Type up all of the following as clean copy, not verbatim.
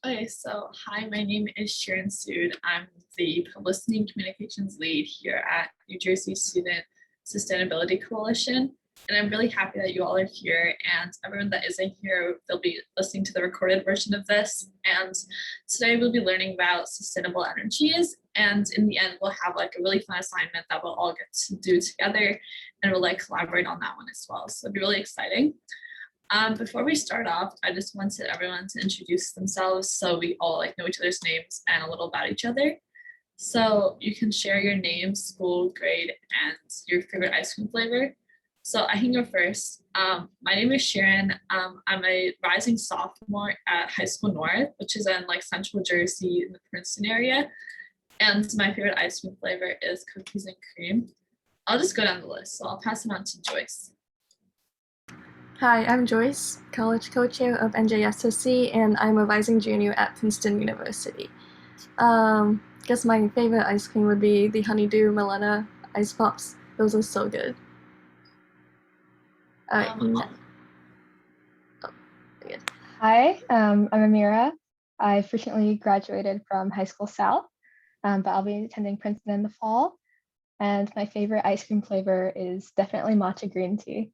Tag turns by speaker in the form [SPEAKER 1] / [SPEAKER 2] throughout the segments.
[SPEAKER 1] Okay, so hi, my name is Shirin Sood. I'm the Publicity and Communications Lead here at New Jersey Student Sustainability Coalition. And I'm really happy that you all are here, and everyone that isn't here, they'll be listening to the recorded version of this. And today we'll be learning about sustainable energies. And in the end, we'll have like a really fun assignment that we'll all get to do together, and we'll like collaborate on that one as well. So it'll be really exciting. Before we start off, I just wanted everyone to introduce themselves so we all like know each other's names and a little about each other. So you can share your name, school, grade, and your favorite ice cream flavor. So I can go first. My name is Shirin. I'm a rising sophomore at High School North, which is in like Central Jersey in the Princeton area. And my favorite ice cream flavor is cookies and cream. I'll just go down the list. So I'll pass it on to Joyce.
[SPEAKER 2] Hi, I'm Joyce, college co-chair of NJSSC, and I'm a rising junior at Princeton University. Guess my favorite ice cream would be the Honeydew Milena Ice Pops. Those are so good.
[SPEAKER 3] Hi, I'm Amira. I've recently graduated from High School South, but I'll be attending Princeton in the fall. And my favorite ice cream flavor is definitely matcha green tea.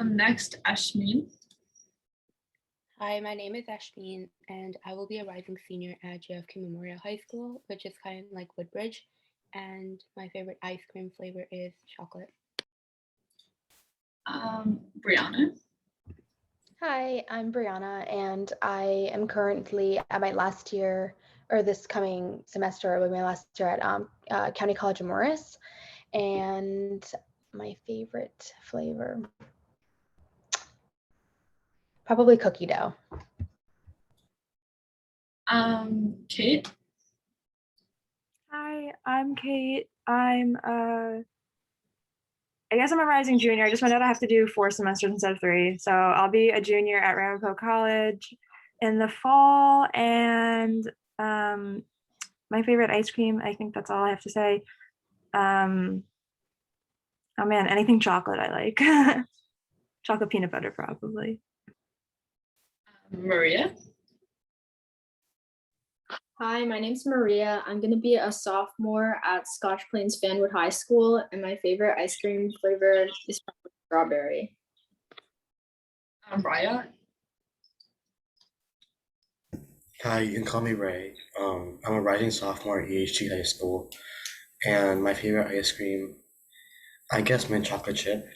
[SPEAKER 1] Next, Ashmin.
[SPEAKER 4] Hi, my name is Ashmin, and I will be a rising senior at JFK Memorial High School, which is kind of like Woodbridge. And my favorite ice cream flavor is chocolate.
[SPEAKER 1] Brianna.
[SPEAKER 5] Hi, I'm Brianna, and I am currently at my last year, or this coming semester will be my last year at County College of Morris. And my favorite flavor, probably cookie dough.
[SPEAKER 1] Kate.
[SPEAKER 6] Hi, I'm Kate. I guess I'm a rising junior. I just found out I have to do 4 semesters instead of 3. So I'll be a junior at Ramapo College in the fall. And my favorite ice cream, I think that's all I have to say. Oh man, anything chocolate I like. Chocolate peanut butter probably.
[SPEAKER 1] Maria.
[SPEAKER 7] Hi, my name's Maria. I'm going to be a sophomore at Scotch Plains Fanwood High School, and my favorite ice cream flavor is probably strawberry.
[SPEAKER 1] Raya.
[SPEAKER 8] Hi, you can call me Ray. I'm a rising sophomore at EHG High School, and my favorite ice cream, I guess mint chocolate chip.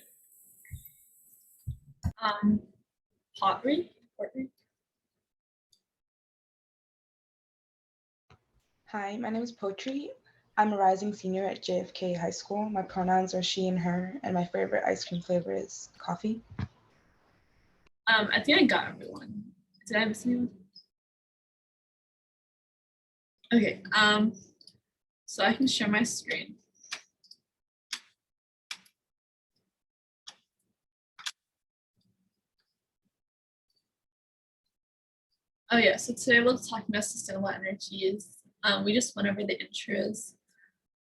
[SPEAKER 1] Pottery.
[SPEAKER 9] Hi, my name is Potri. I'm a rising senior at JFK High School. My pronouns are she and her, and my favorite ice cream flavor is coffee.
[SPEAKER 1] I think I got everyone. Did I miss anyone? Okay, so I can share my screen. Oh yeah, so today we'll be talking about sustainable energies. We just went over the intros.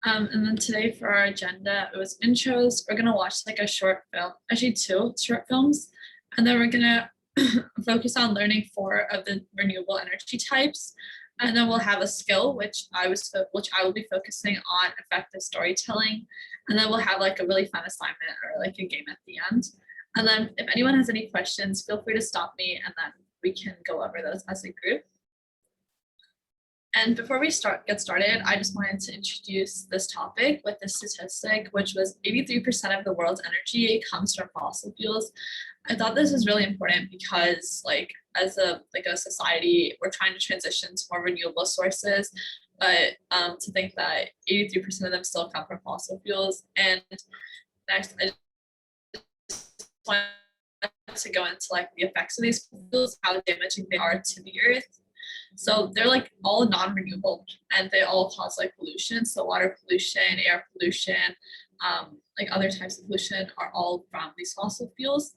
[SPEAKER 1] And then today for our agenda, it was intros. We're gonna watch like a short film, actually 2 short films. And then we're gonna focus on learning 4 of the renewable energy types. And then we'll have a skill, which I will be focusing on effective storytelling. And then we'll have like a really fun assignment or like a game at the end. And then if anyone has any questions, feel free to stop me, and then we can go over those as a group. And before we get started, I just wanted to introduce this topic with this statistic, which was 83% of the world's energy comes from fossil fuels. I thought this was really important because like as a society, we're trying to transition to more renewable sources, but to think that 83% of them still come from fossil fuels. And next, I just wanted to go into like the effects of these fuels, how damaging they are to the earth. So they're like all non-renewable, and they all cause like pollution. So water pollution, air pollution, like other types of pollution are all from these fossil fuels.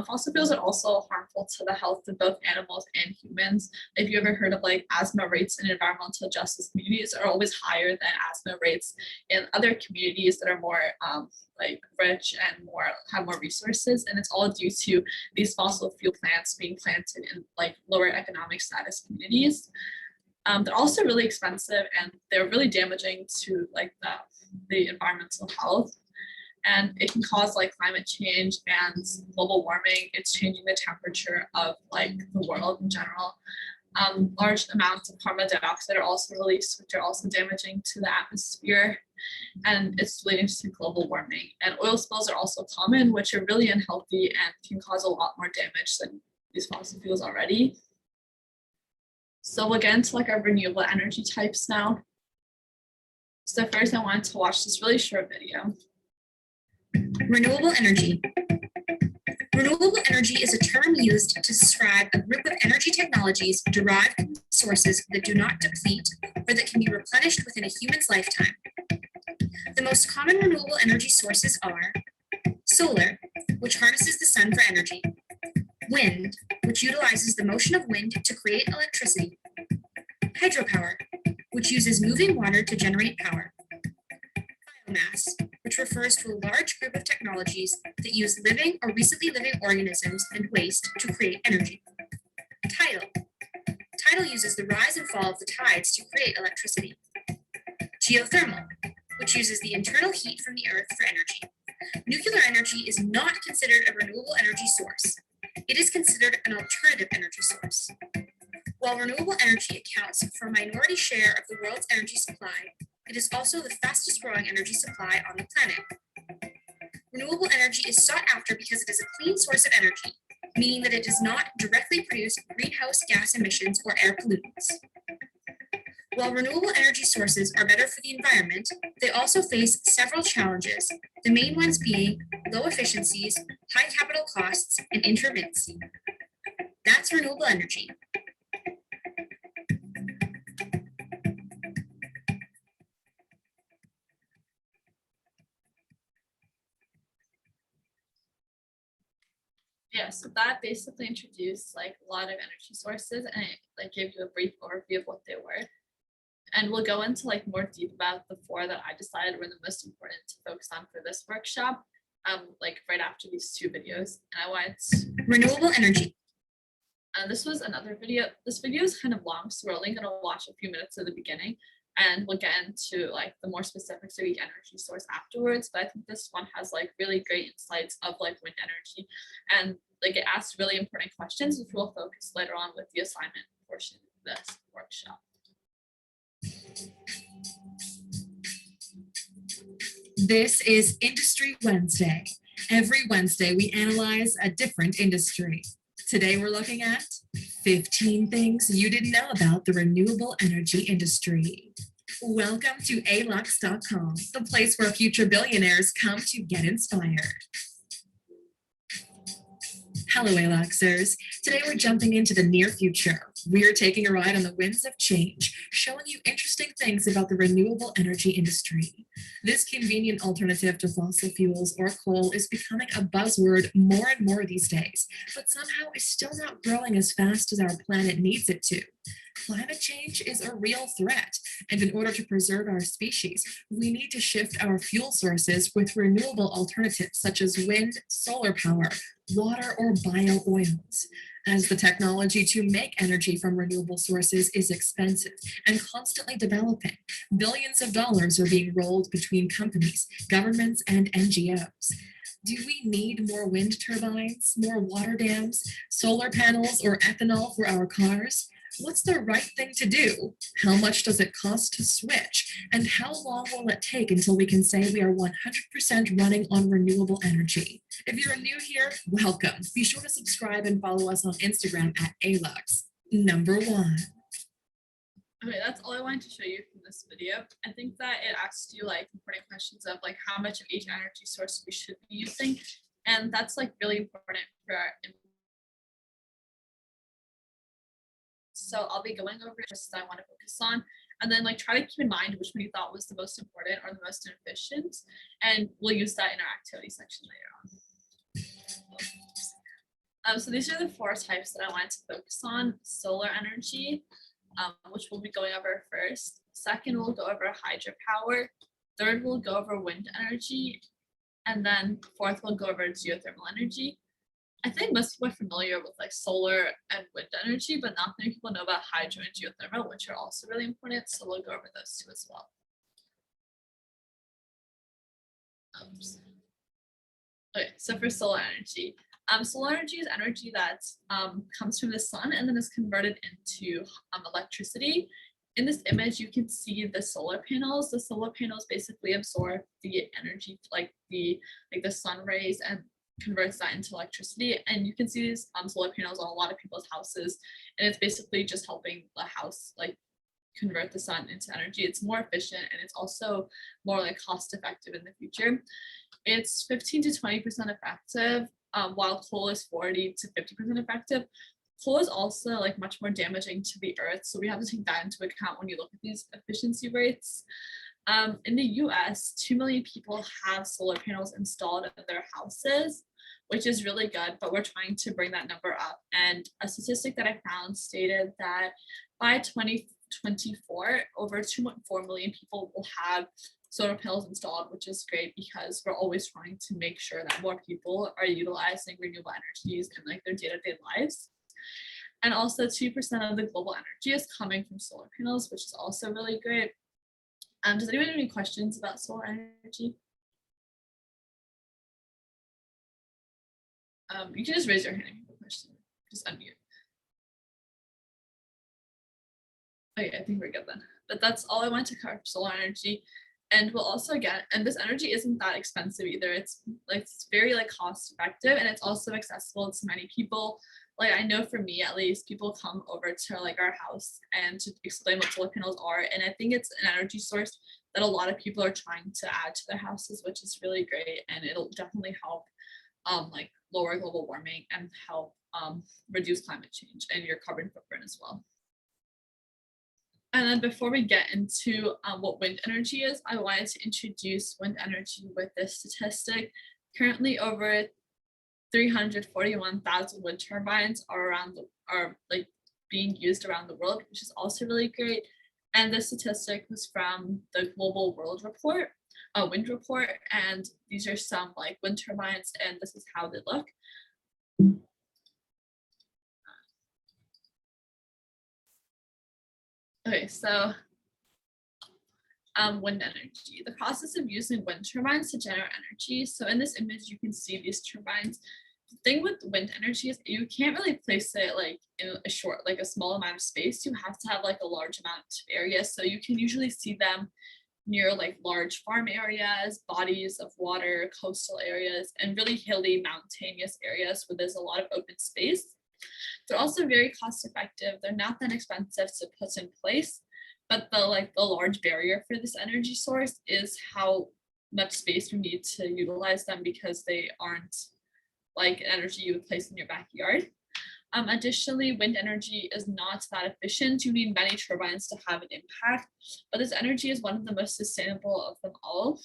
[SPEAKER 1] Fossil fuels are also harmful to the health of both animals and humans. If you ever heard of like asthma rates in environmental justice communities are always higher than asthma rates in other communities that are more like rich and have more resources, and it's all due to these fossil fuel plants being planted in like lower economic status communities. They're also really expensive and they're really damaging to like the environmental health, and it can cause like climate change and global warming. It's changing the temperature of like the world in general. Large amounts of carbon dioxide are also released, which are also damaging to the atmosphere, and it's leading to global warming. And oil spills are also common, which are really unhealthy and can cause a lot more damage than these fossil fuels already. So we'll get into like our renewable energy types now. So first I wanted to watch this really short video.
[SPEAKER 10] Renewable energy. Renewable energy is a term used to describe a group of energy technologies derived from sources that do not deplete or that can be replenished within a human's lifetime. The most common renewable energy sources are solar, which harnesses the sun for energy, wind, which utilizes the motion of wind to create electricity, hydropower, which uses moving water to generate power, biomass, which refers to a large group of technologies that use living or recently living organisms and waste to create energy. Tidal. Tidal uses the rise and fall of the tides to create electricity. Geothermal, which uses the internal heat from the earth for energy. Nuclear energy is not considered a renewable energy source. It is considered an alternative energy source. While renewable energy accounts for a minority share of the world's energy supply, it is also the fastest growing energy supply on the planet. Renewable energy is sought after because it is a clean source of energy, meaning that it does not directly produce greenhouse gas emissions or air pollutants. While renewable energy sources are better for the environment, they also face several challenges, the main ones being low efficiencies, high capital costs, and intermittency. That's renewable energy.
[SPEAKER 1] Yeah, so that basically introduced like a lot of energy sources, and it like gave you a brief overview of what they were. And we'll go into like more deep about the four that I decided were the most important to focus on for this workshop, like right after these two videos. And I went
[SPEAKER 10] renewable energy.
[SPEAKER 1] This was another video. This video is kind of long, so we're only going to watch a few minutes of the beginning, and we'll get into like the more specifics of each energy source afterwards. But I think this one has like really great insights of like wind energy, and like it asks really important questions, which we'll focus later on with the assignment portion of this workshop.
[SPEAKER 10] This is Industry Wednesday. Every Wednesday, we analyze a different industry. Today, we're looking at 15 things you didn't know about the renewable energy industry. Welcome to alux.com, the place where future billionaires come to get inspired. Hello, Aluxers. Today, we're jumping into the near future. We're taking a ride on the winds of change, showing you interesting things about the renewable energy industry. This convenient alternative to fossil fuels or coal is becoming a buzzword more and more these days, but somehow is still not growing as fast as our planet needs it to. Climate change is a real threat, and in order to preserve our species, we need to shift our fuel sources with renewable alternatives such as wind, solar power, water, or bio oils. As the technology to make energy from renewable sources is expensive and constantly developing, billions of dollars are being rolled between companies, governments, and NGOs. Do we need more wind turbines, more water dams, solar panels, or ethanol for our cars? What's the right thing to do? How much does it cost to switch? And how long will it take until we can say we are 100% running on renewable energy? If you're new here, welcome. Be sure to subscribe and follow us on Instagram at alux. Number 1.
[SPEAKER 1] Okay, that's all I wanted to show you from this video. I think that it asks you like important questions of like how much of each energy source we should be using. And that's like really important for our. So I'll be going over just I want to focus on. and then like try to keep in mind which one you thought was the most important or the most efficient, and we'll use that in our activity section later on. So these are the 4 types that I wanted to focus on. Solar energy, which we'll be going over first. Second, we'll go over hydropower. Third, we'll go over wind energy. And then fourth, we'll go over geothermal energy. I think most people are familiar with like solar and wind energy, but not many people know about hydro and geothermal, which are also really important. So we'll go over those 2 as well. Okay, so for solar energy, solar energy is energy that comes from the sun and then is converted into electricity. In this image, you can see the solar panels. The solar panels basically absorb the energy, like the sun rays, and converts that into electricity. And you can see these solar panels on a lot of people's houses, and it's basically just helping the house like convert the sun into energy. It's more efficient, and it's also more like cost effective in the future. It's 15 to 20% effective, while coal is 40 to 50% effective. Coal is also like much more damaging to the earth, so we have to take that into account when you look at these efficiency rates. In the US, 2 million people have solar panels installed in their houses, which is really good, but we're trying to bring that number up. And a statistic that I found stated that by 2024, over 2.4 million people will have solar panels installed, which is great because we're always trying to make sure that more people are utilizing renewable energies in like their day-to-day lives. And also 2% of the global energy is coming from solar panels, which is also really great. Does anyone have any questions about solar energy? You can just raise your hand if you have a question. Just unmute. Okay, I think we're good then. But that's all I want to cover for solar energy. And we'll also get, and this energy isn't that expensive either. It's very like cost effective, and it's also accessible to many people. Like I know for me at least, people come over to like our house and to explain what solar panels are. And I think it's an energy source that a lot of people are trying to add to their houses, which is really great. And it'll definitely help like lower global warming and help reduce climate change and your carbon footprint as well. And then before we get into what wind energy is, I wanted to introduce wind energy with this statistic. Currently over 341,000 wind turbines are like being used around the world, which is also really great. And this statistic was from the Global World Report, Wind Report, and these are some like wind turbines, and this is how they look. Okay, so wind energy, the process of using wind turbines to generate energy. So in this image, you can see these turbines. The thing with wind energy is you can't really place it like in a small amount of space. You have to have like a large amount of area. So you can usually see them near like large farm areas, bodies of water, coastal areas, and really hilly mountainous areas where there's a lot of open space. They're also very cost effective. They're not that expensive to put in place, but the large barrier for this energy source is how much space you need to utilize them, because they aren't like energy you would place in your backyard. Additionally, wind energy is not that efficient. You need many turbines to have an impact, but this energy is one of the most sustainable of them all.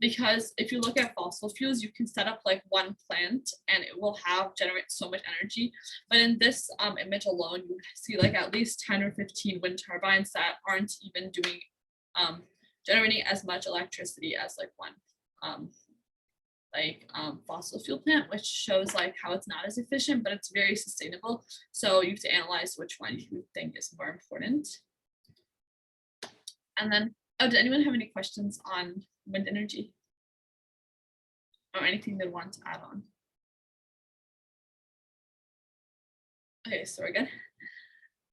[SPEAKER 1] Because if you look at fossil fuels, you can set up like one plant and it will generate so much energy. But in this image alone, you see like at least 10 or 15 wind turbines that aren't even doing generating as much electricity as like one fossil fuel plant, which shows like how it's not as efficient, but it's very sustainable. So you have to analyze which one you think is more important. And then, did anyone have any questions on wind energy or anything they want to add on? Okay, so we're good.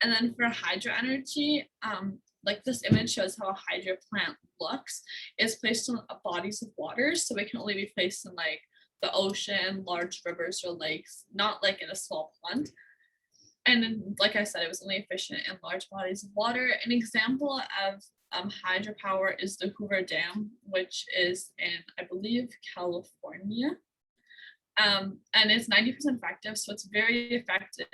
[SPEAKER 1] And then for hydro energy, like this image shows how a hydro plant looks. It's placed on bodies of water, so it can only be placed in like the ocean, large rivers or lakes, not like in a small pond. And then, like I said, it was only efficient in large bodies of water. An example of hydropower is the Hoover Dam, which is in, I believe, California. And it's 90% effective, so it's very effective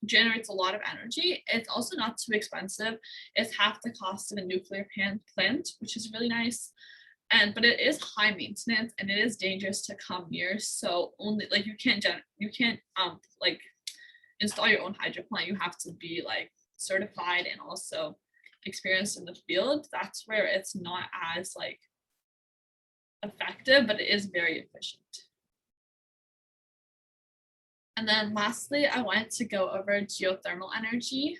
[SPEAKER 1] generates a lot of energy. It's also not too expensive. It's half the cost of a nuclear plant, which is really nice. But it is high maintenance and it is dangerous to come near. So only like you can't like install your own hydro plant. You have to be like certified and also experienced in the field. That's where it's not as like effective, but it is very efficient. And then lastly, I wanted to go over geothermal energy.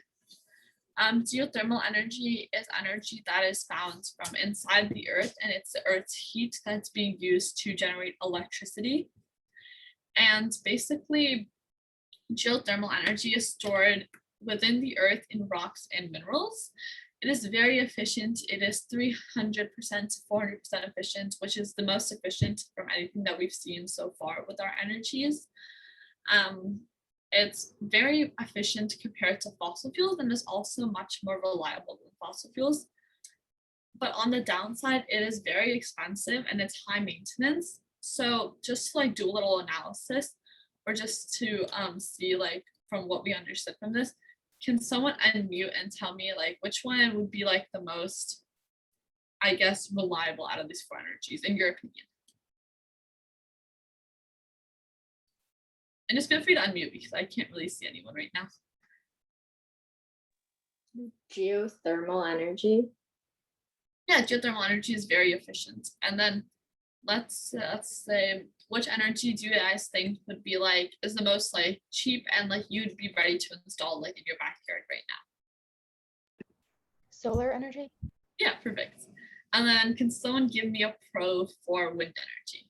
[SPEAKER 1] Geothermal energy is energy that is found from inside the earth, and it's the earth's heat that's being used to generate electricity. And basically, geothermal energy is stored within the earth in rocks and minerals. It is very efficient. It is 300% to 400% efficient, which is the most efficient from anything that we've seen so far with our energies. It's very efficient compared to fossil fuels and is also much more reliable than fossil fuels. But on the downside, it is very expensive and it's high maintenance. So just to like do a little analysis or just to see like from what we understood from this, can someone unmute and tell me like which one would be like the most, I guess, reliable out of these four energies in your opinion? And just feel free to unmute because I can't really see anyone right now.
[SPEAKER 7] Geothermal energy.
[SPEAKER 1] Yeah, geothermal energy is very efficient. And then let's say, which energy do you guys think would be like, is the most like cheap and like you'd be ready to install like in your backyard right now?
[SPEAKER 5] Solar energy?
[SPEAKER 1] Yeah, perfect. And then can someone give me a pro for wind energy?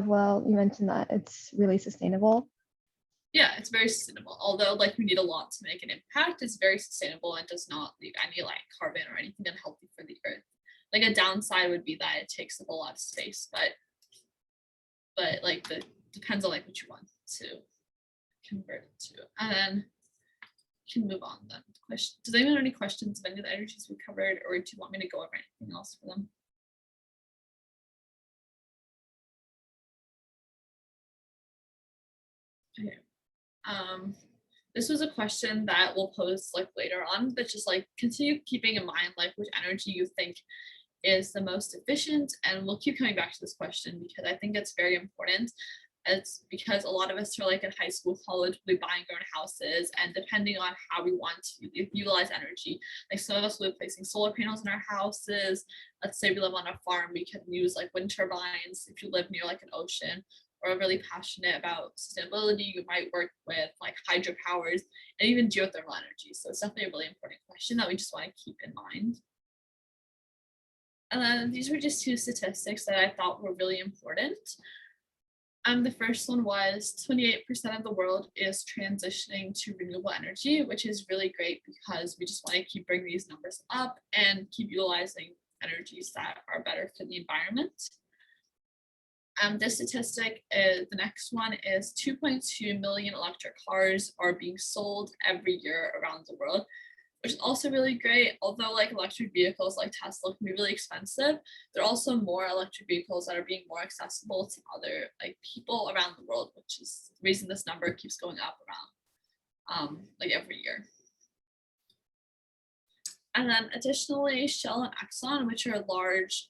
[SPEAKER 3] Well, you mentioned that it's really sustainable.
[SPEAKER 1] Yeah, it's very sustainable. Although like we need a lot to make an impact, it's very sustainable and does not leave any like carbon or anything unhealthy for the earth. Like a downside would be that it takes up a lot of space, but like the depends on like what you want to convert it to. And then we can move on then. Does anyone have any questions of any of the energies we covered, or do you want me to go over anything else for them? Okay. This was a question that we'll post like later on, but just like continue keeping in mind like which energy you think is the most efficient, and we'll keep coming back to this question because I think it's very important. It's because a lot of us are like in high school, college, we'll be buying our own houses, and depending on how we want to utilize energy, like some of us will be placing solar panels in our houses. Let's say we live on a farm, we can use like wind turbines. If you live near like an ocean or are really passionate about sustainability, you might work with like hydropowers and even geothermal energy. So it's definitely a really important question that we just want to keep in mind. And then these were just two statistics that I thought were really important. The first one was 28% of the world is transitioning to renewable energy, which is really great because we just want to keep bringing these numbers up and keep utilizing energies that are better for the environment. This statistic is, the next one is 2.2 million electric cars are being sold every year around the world, which is also really great. Although like electric vehicles like Tesla can be really expensive, there are also more electric vehicles that are being more accessible to other like people around the world, which is the reason this number keeps going up around like every year. And then additionally, Shell and Exxon, which are large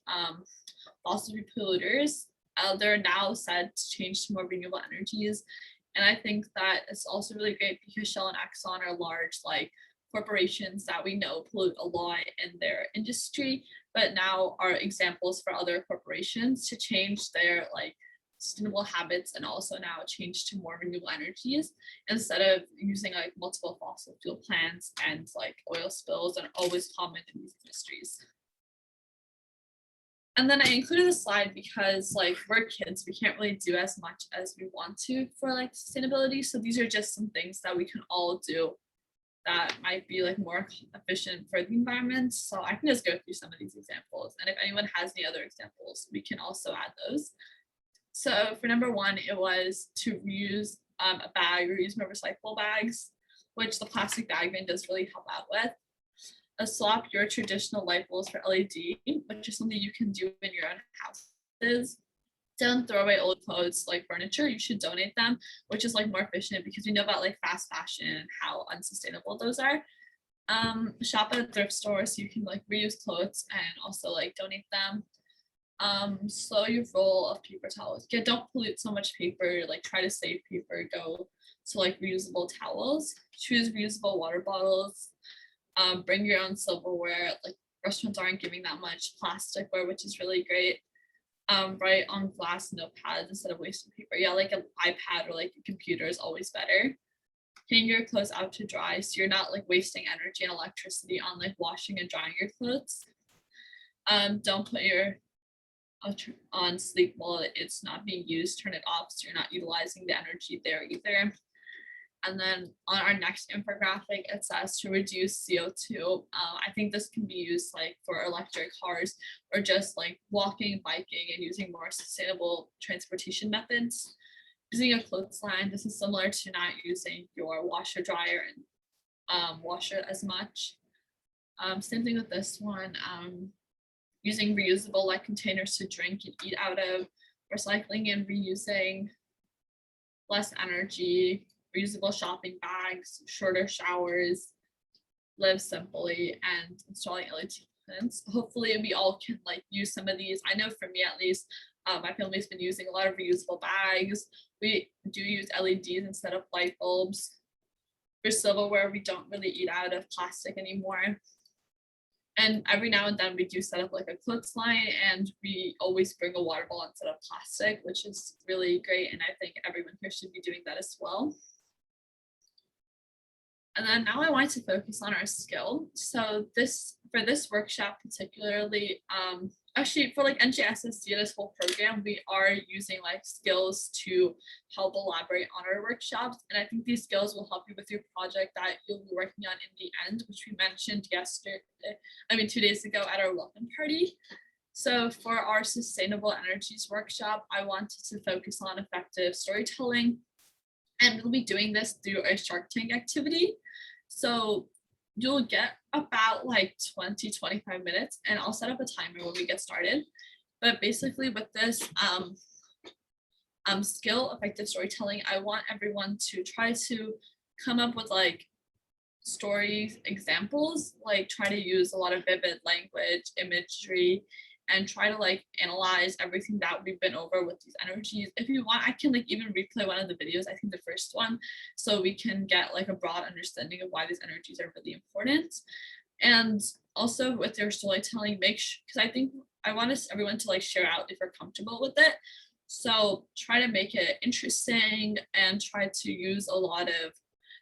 [SPEAKER 1] fossil fuel polluters, they're now said to change to more renewable energies. And I think that it's also really great because Shell and Exxon are large like corporations that we know pollute a lot in their industry, but now are examples for other corporations to change their like sustainable habits and also now change to more renewable energies instead of using like multiple fossil fuel plants and like oil spills that are always common in these industries. And then I included a slide because like we're kids, we can't really do as much as we want to for like sustainability. So these are just some things that we can all do that might be like more efficient for the environment. So I can just go through some of these examples. And if anyone has any other examples, we can also add those. So for number one, it was to reuse a bag or use more recyclable bags, which the plastic bag bin does really help out with. swap your traditional light bulbs for LED, which is something you can do in your own houses. Don't throw away old clothes like furniture. You should donate them, which is like more efficient because we know about like fast fashion and how unsustainable those are. Shop at a thrift store so you can like reuse clothes and also like donate them. Slow your roll of paper towels. Yeah, don't pollute so much paper, like try to save paper, go to like reusable towels, choose reusable water bottles, bring your own silverware. Like restaurants aren't giving that much plasticware, which is really great. Write on glass notepads instead of wasting paper. Yeah, like an iPad or like a computer is always better. Hang your clothes out to dry so you're not like wasting energy and electricity on like washing and drying your clothes. Don't put your on sleep while it's not being used. Turn it off so you're not utilizing the energy there either. And then on our next infographic, it says to reduce CO2. I think this can be used like for electric cars or just like walking, biking, and using more sustainable transportation methods. Using a clothesline, this is similar to not using your washer dryer and washer as much. Same thing with this one. Using reusable like containers to drink and eat out of, recycling and reusing, less energy, reusable shopping bags, shorter showers, live simply, and installing LED plants. Hopefully we all can like use some of these. I know for me at least, my family's been using a lot of reusable bags. We do use LEDs instead of light bulbs. For silverware, we don't really eat out of plastic anymore. And every now and then we do set up like a clothesline, and we always bring a water bottle instead of plastic, which is really great. And I think everyone here should be doing that as well. And then now I want to focus on our skill. So for this workshop particularly, actually for like NJSSC, this whole program, we are using like skills to help elaborate on our workshops. And I think these skills will help you with your project that you'll be working on in the end, which we mentioned 2 days ago at our welcome party. So for our sustainable energies workshop, I wanted to focus on effective storytelling. And we'll be doing this through a Shark Tank activity. So you'll get about like 20-25 minutes, and I'll set up a timer when we get started. But basically with this skill, effective storytelling, I want everyone to try to come up with like stories, examples, like try to use a lot of vivid language, imagery, and try to like analyze everything that we've been over with these energies. If you want, I can like even replay one of the videos, I think the first one, so we can get like a broad understanding of why these energies are really important. And also with your storytelling, make sure, because I think I want everyone to like share out if you're comfortable with it. So try to make it interesting and try to use a lot of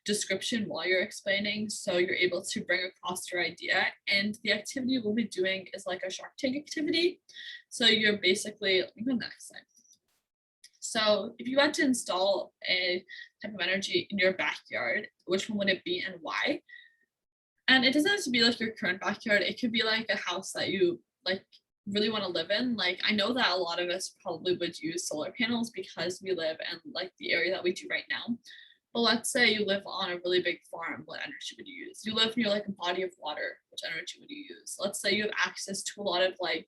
[SPEAKER 1] description while you're explaining, so you're able to bring across your idea. And the activity we'll be doing is like a Shark Tank activity. So you're basically, let me go to the next slide. So if you had to install a type of energy in your backyard, which one would it be and why? And it doesn't have to be like your current backyard. It could be like a house that you like really want to live in. Like I know that a lot of us probably would use solar panels because we live in like the area that we do right now. But let's say you live on a really big farm, what energy would you use? You live near like a body of water, which energy would you use? Let's say you have access to a lot of like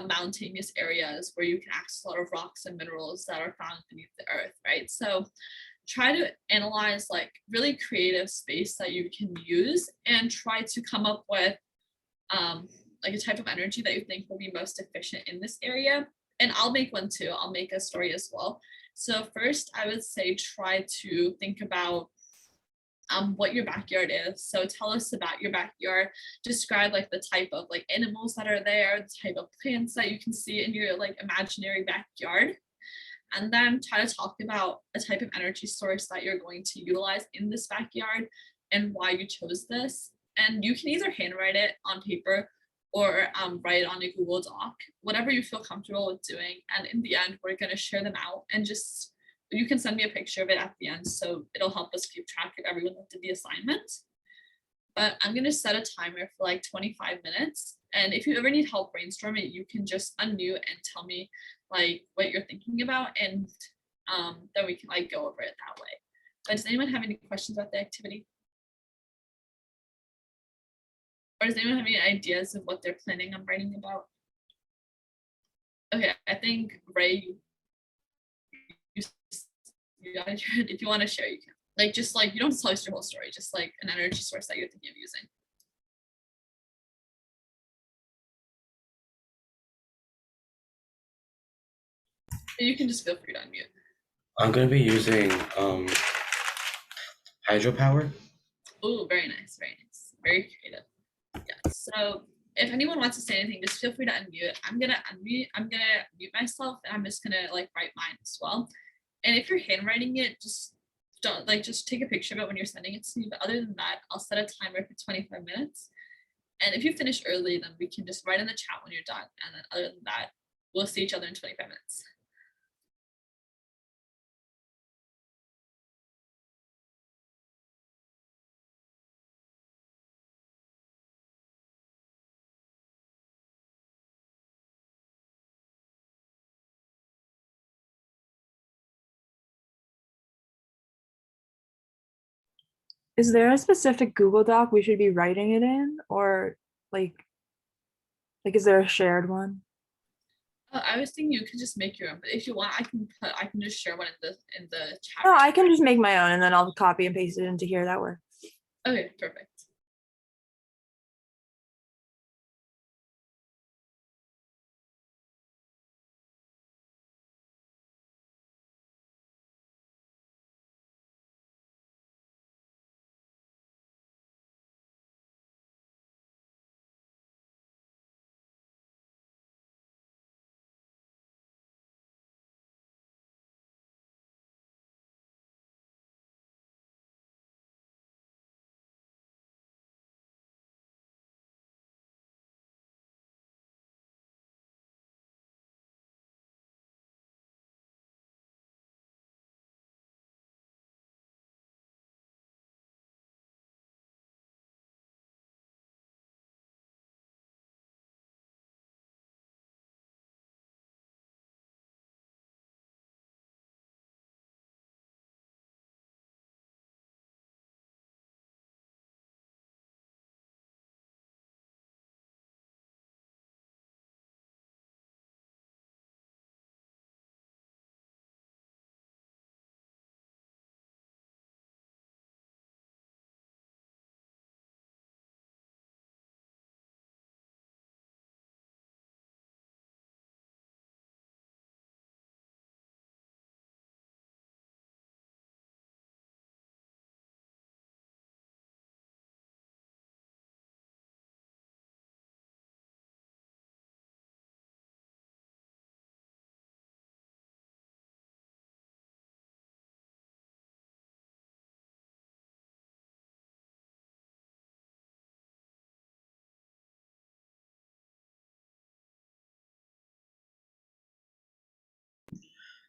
[SPEAKER 1] mountainous areas where you can access a lot of rocks and minerals that are found beneath the earth, right? So try to analyze like really creative space that you can use and try to come up with like a type of energy that you think will be most efficient in this area. And I'll make one too. I'll make a story as well. So first, I would say try to think about what your backyard is. So tell us about your backyard. Describe like the type of like animals that are there, the type of plants that you can see in your like imaginary backyard. And then try to talk about a type of energy source that you're going to utilize in this backyard and why you chose this. And you can either handwrite it on paper or write it on a Google Doc, whatever you feel comfortable with doing. And in the end, we're going to share them out, and just you can send me a picture of it at the end, so it'll help us keep track of everyone that did the assignment. But I'm going to set a timer for like 25 minutes. And if you ever need help brainstorming, you can just unmute and tell me like what you're thinking about, and then we can like go over it that way. But does anyone have any questions about the activity? Or does anyone have any ideas of what they're planning on writing about? Okay, I think Ray, if you want to share, you can. Like, just like, you don't tell us your whole story, just like an energy source that you're thinking of using. You can just feel free to unmute.
[SPEAKER 8] I'm going to be using hydropower.
[SPEAKER 1] Oh, very nice, very creative. Yeah. So if anyone wants to say anything, just feel free to unmute. I'm gonna mute myself, and I'm just gonna like write mine as well. And if you're handwriting it, just don't just take a picture of it when you're sending it to me. But other than that, I'll set a timer for 25 minutes. And if you finish early, then we can just write in the chat when you're done. And then other than that, we'll see each other in 25 minutes.
[SPEAKER 6] Is there a specific Google Doc we should be writing it in, or like is there a shared one?
[SPEAKER 1] I was thinking you could just make your own, but if you want, I can just share one in the chat.
[SPEAKER 6] No, I can just make my own and then I'll copy and paste it into here. That works.
[SPEAKER 1] Okay, perfect.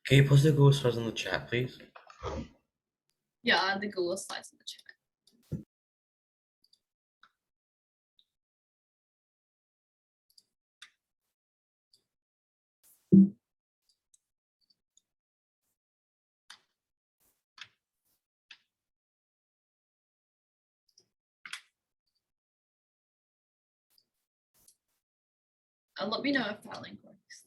[SPEAKER 8] Can you post the Google Slides in the chat, please?
[SPEAKER 1] Yeah, the Google Slides in the chat. Let me know if that link works.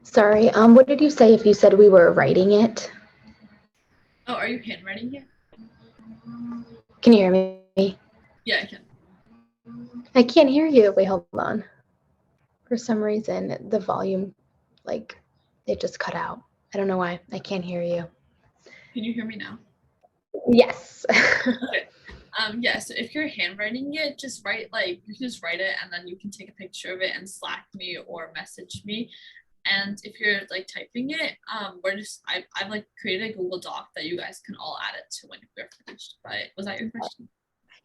[SPEAKER 5] Sorry, what did you say if you said we were writing it?
[SPEAKER 1] Oh, are you handwriting it?
[SPEAKER 5] Can you hear me?
[SPEAKER 1] Yeah, I can.
[SPEAKER 5] I can't hear you. Wait, hold on. For some reason, the volume, like, it just cut out. I don't know why. I can't hear you.
[SPEAKER 1] Can you hear me now?
[SPEAKER 5] Yes.
[SPEAKER 1] Okay. Yeah, so if you're handwriting it, just write you can just write it and then you can take a picture of it and Slack me or message me. And if you're like typing it, I've like created a Google Doc that you guys can all add it to when we're finished. But was that your question?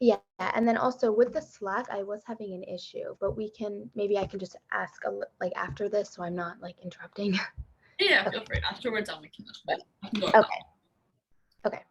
[SPEAKER 5] Yeah, and then also with the Slack, I was having an issue, but maybe I can just ask like after this, so I'm not like interrupting.
[SPEAKER 1] Yeah, feel free. After we're done, we can go over that.
[SPEAKER 5] Okay. Okay.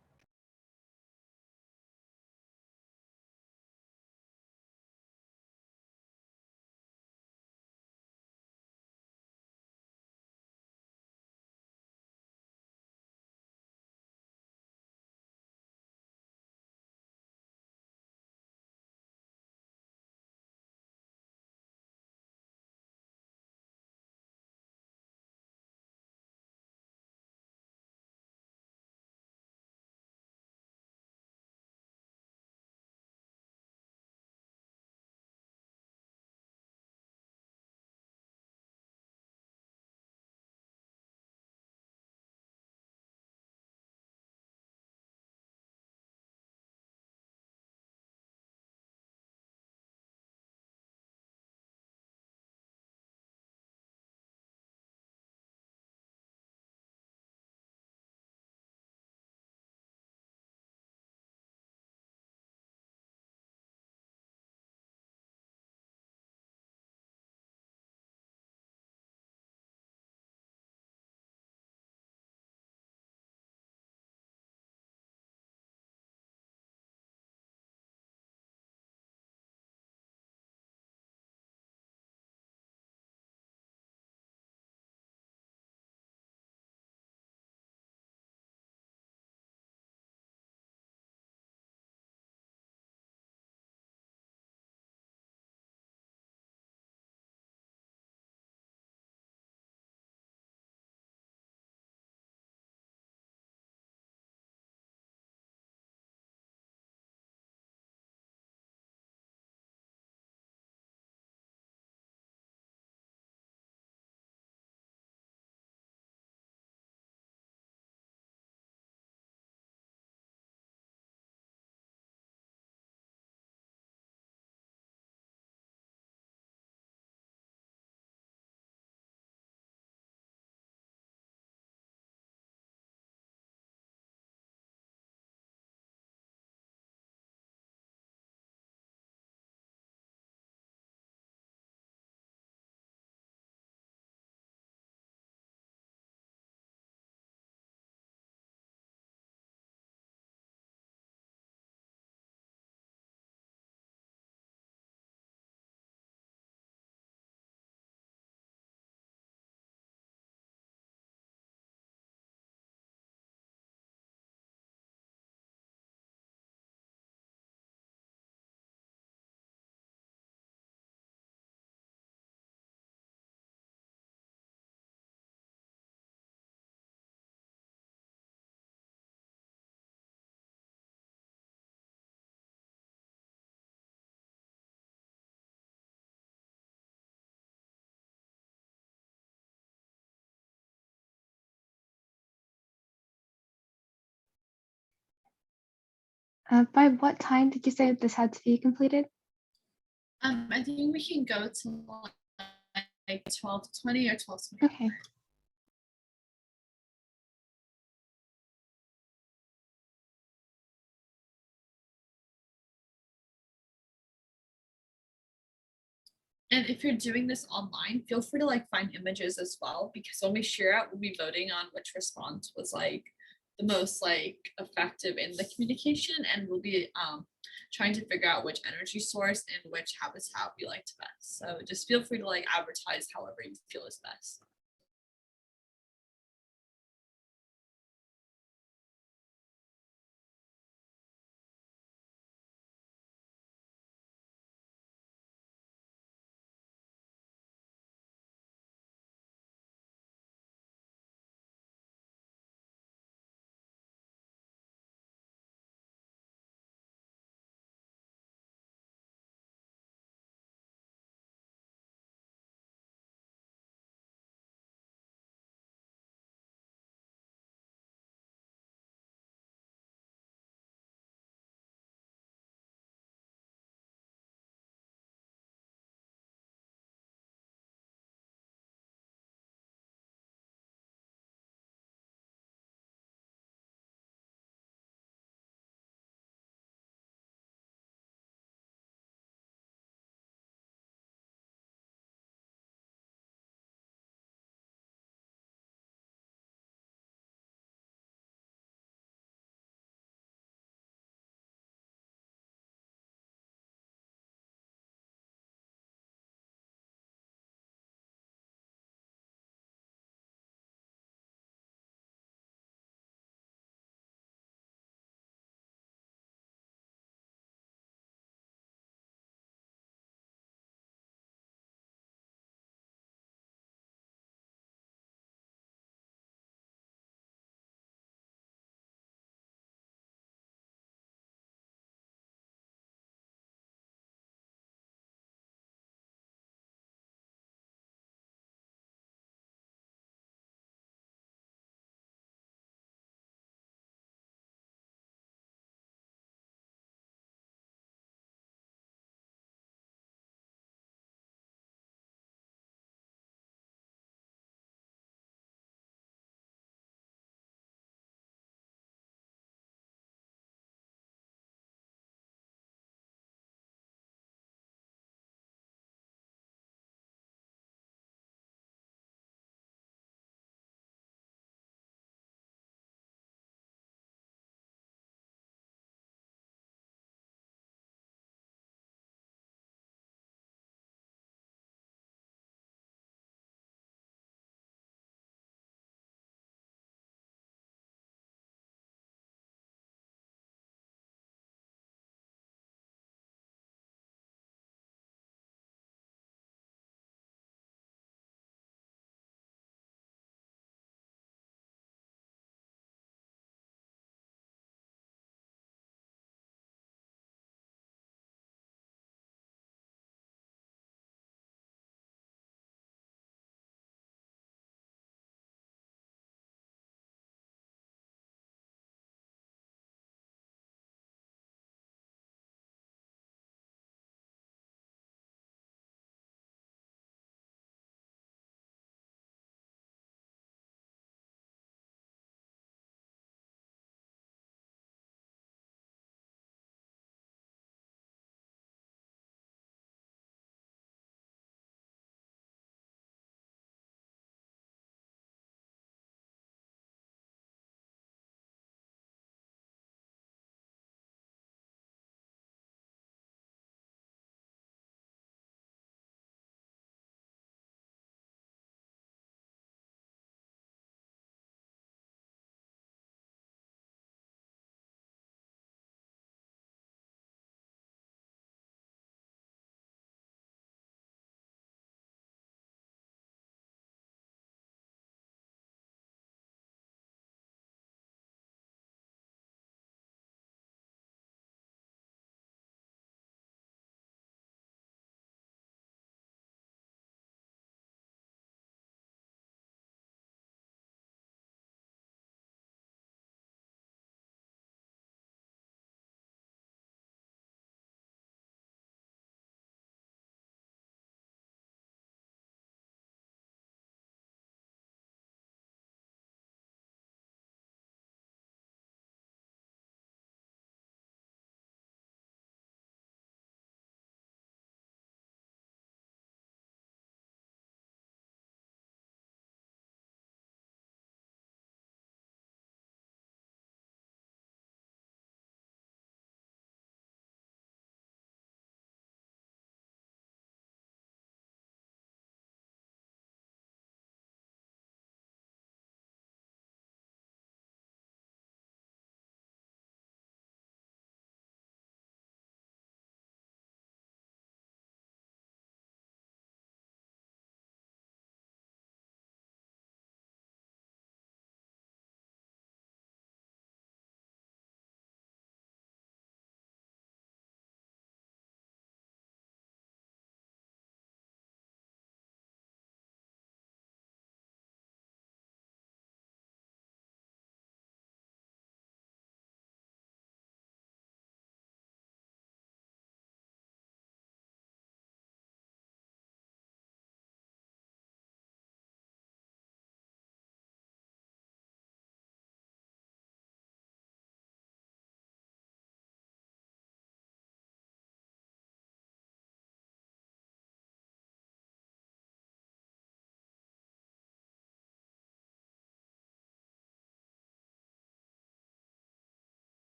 [SPEAKER 5] By what time did you say this had to be completed?
[SPEAKER 1] I think we can go to like 12:20 or 12:20.
[SPEAKER 5] Okay.
[SPEAKER 1] And if you're doing this online, feel free to like find images as well, because when we share it, we'll be voting on which response was like the most like effective in the communication, and we'll be trying to figure out which energy source and which habitat we liked best. So just feel free to like advertise however you feel is best.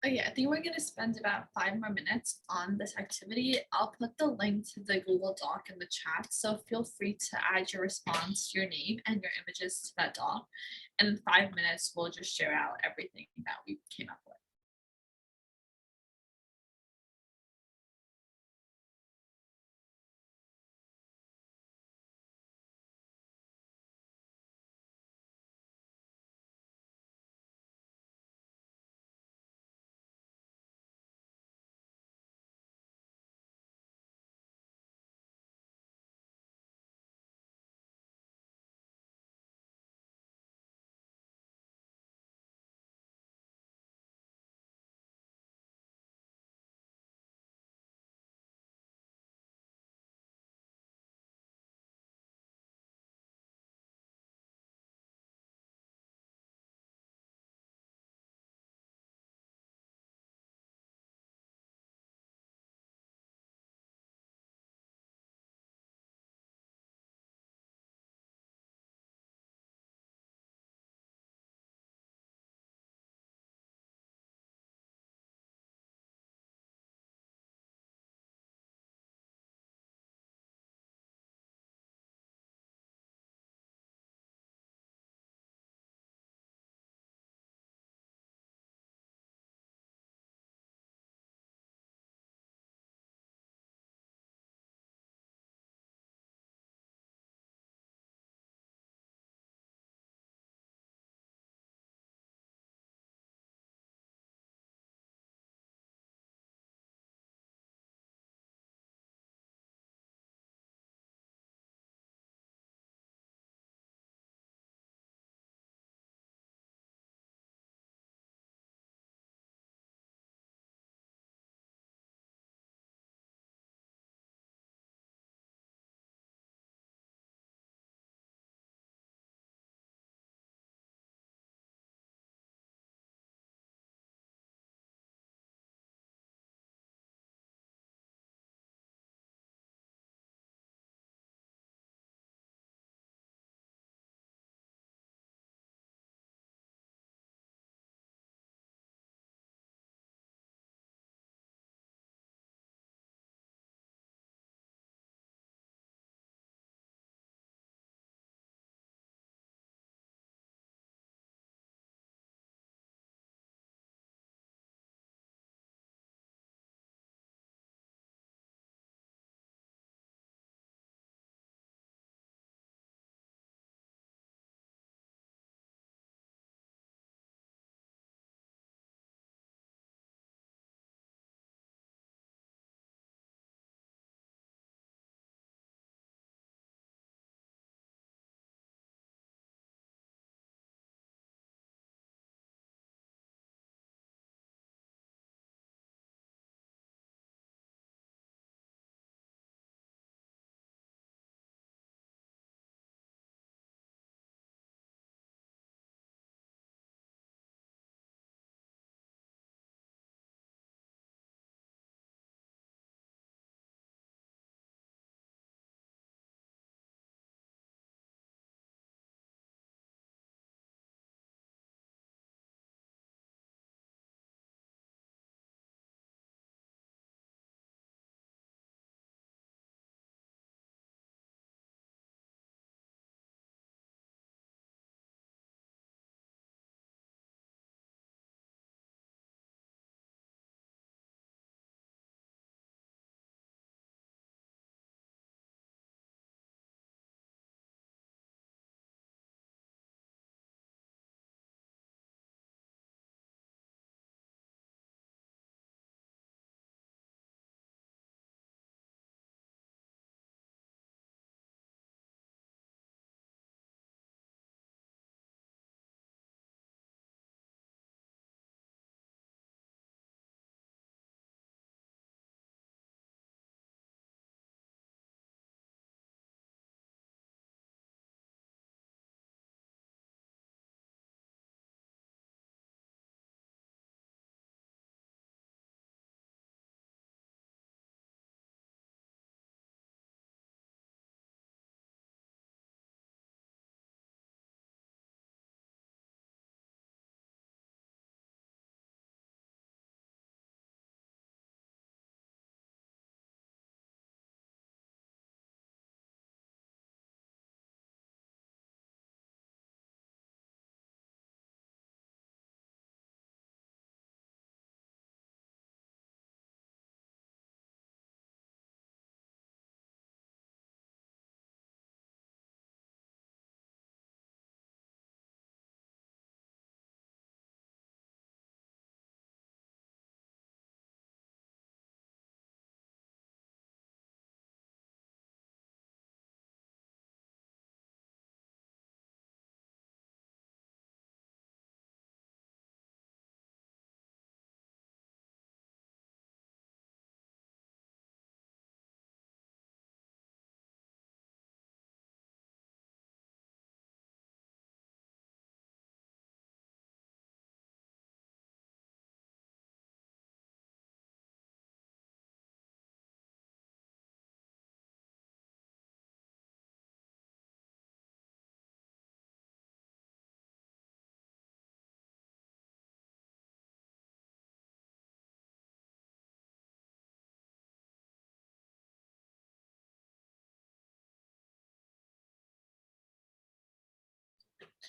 [SPEAKER 1] Okay, I think we're gonna spend about 5 more minutes on this activity. I'll put the link to the Google Doc in the chat, so feel free to add your response, your name, and your images to that doc. And in 5 minutes, we'll just share out everything that we came up with.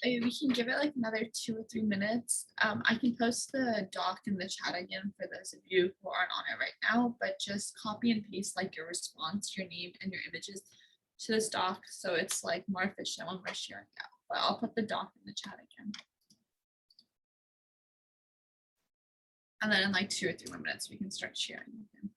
[SPEAKER 1] We can give it like another 2 or 3 minutes. I can post the doc in the chat again for those of you who aren't on it right now, but just copy and paste like your response, your name, and your images to this doc, so it's like more efficient when we're sharing out. But I'll put the doc in the chat again. And then in like 2 or 3 more minutes, we can start sharing again.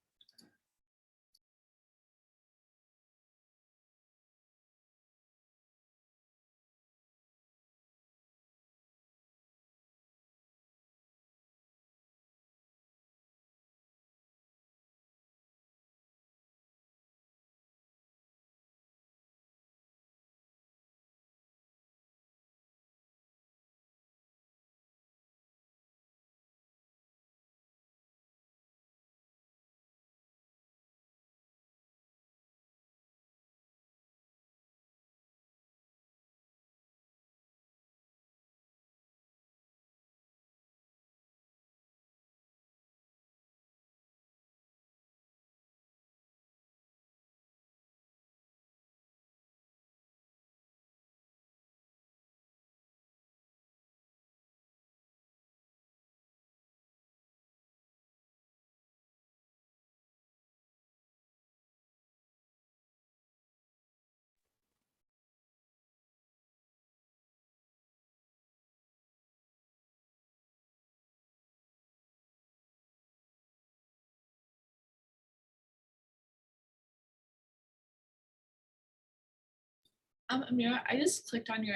[SPEAKER 1] Amira, I just clicked on your